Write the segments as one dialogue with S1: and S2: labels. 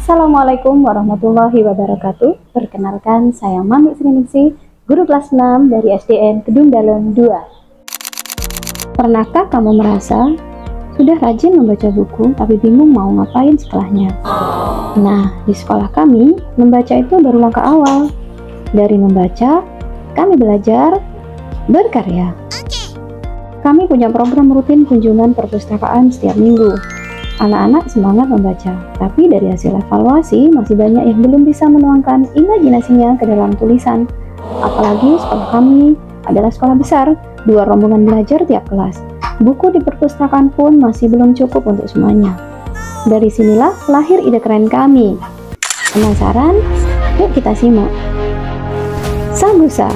S1: Assalamualaikum warahmatullahi wabarakatuh. Perkenalkan, saya Mami Sriningsih, guru kelas 6 dari SDN Kedung Dalem 2. Pernahkah kamu merasa sudah rajin membaca buku tapi bingung mau ngapain setelahnya? Nah, di sekolah kami, membaca itu baru langkah awal. Dari membaca, kami belajar berkarya. Kami punya program rutin kunjungan perpustakaan setiap minggu. Anak-anak semangat membaca, tapi dari hasil evaluasi masih banyak yang belum bisa menuangkan imajinasinya ke dalam tulisan. Apalagi sekolah kami adalah sekolah besar, 2 rombongan belajar tiap kelas. Buku di perpustakaan pun masih belum cukup untuk semuanya. Dari sinilah lahir ide keren kami. Penasaran? Yuk kita simak. Sabusa,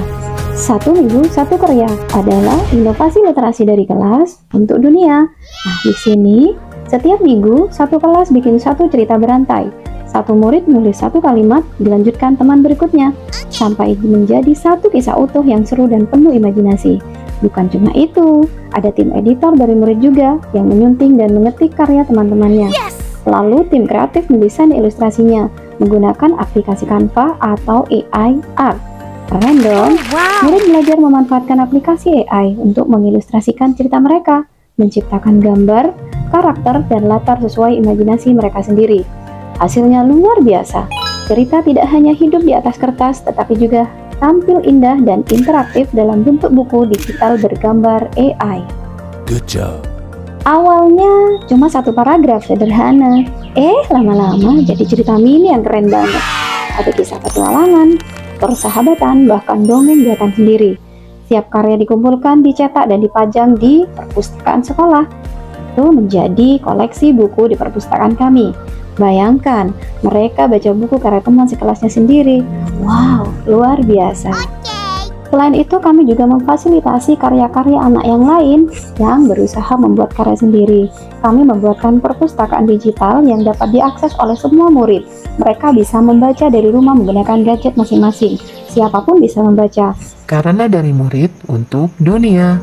S1: 1 minggu 1 karya adalah inovasi literasi dari kelas untuk dunia. Nah, di sini setiap minggu, 1 kelas bikin 1 cerita berantai. 1 murid menulis 1 kalimat, dilanjutkan teman berikutnya, sampai menjadi 1 kisah utuh yang seru dan penuh imajinasi. Bukan cuma itu, ada tim editor dari murid juga, yang menyunting dan mengetik karya teman-temannya. Lalu tim kreatif mendesain ilustrasinya, menggunakan aplikasi Canva atau AI Art. Keren dong? Murid belajar memanfaatkan aplikasi AI untuk mengilustrasikan cerita mereka, menciptakan gambar, karakter, dan latar sesuai imajinasi mereka sendiri. Hasilnya luar biasa. Cerita tidak hanya hidup di atas kertas, tetapi juga tampil indah dan interaktif dalam bentuk buku digital bergambar AI.
S2: Good job.
S1: Awalnya cuma 1 paragraf sederhana, lama-lama jadi cerita mini yang keren banget. Ada kisah petualangan, persahabatan, bahkan dongeng buatan sendiri. Setiap karya dikumpulkan, dicetak, dan dipajang di perpustakaan sekolah. Itu menjadi koleksi buku di perpustakaan kami. Bayangkan, mereka baca buku karya teman sekelasnya sendiri. Wow, luar biasa. Selain itu, kami juga memfasilitasi karya-karya anak yang lain yang berusaha membuat karya sendiri. Kami membuatkan perpustakaan digital yang dapat diakses oleh semua murid. Mereka bisa membaca dari rumah menggunakan gadget masing-masing. Siapapun bisa membaca.
S2: Karena dari murid untuk dunia.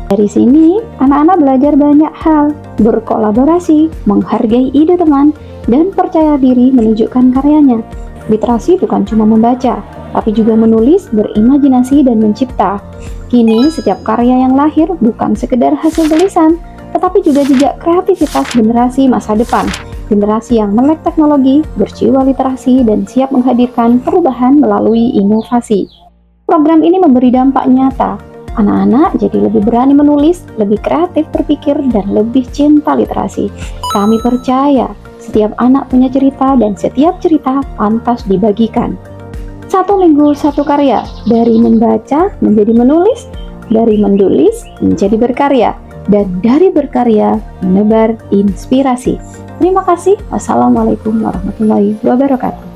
S1: Dari sini, anak-anak belajar banyak hal, berkolaborasi, menghargai ide teman, dan percaya diri menunjukkan karyanya. Literasi bukan cuma membaca, tapi juga menulis, berimajinasi, dan mencipta. Kini, setiap karya yang lahir bukan sekedar hasil tulisan, tetapi juga jejak kreativitas generasi masa depan. Generasi yang melek teknologi, berjiwa literasi, dan siap menghadirkan perubahan melalui inovasi. Program ini memberi dampak nyata. Anak-anak jadi lebih berani menulis, lebih kreatif berpikir, dan lebih cinta literasi. Kami percaya setiap anak punya cerita dan setiap cerita pantas dibagikan. 1 minggu 1 karya, dari membaca menjadi menulis, dari menulis menjadi berkarya, dan dari berkarya menebar inspirasi. Terima kasih. Wassalamualaikum warahmatullahi wabarakatuh.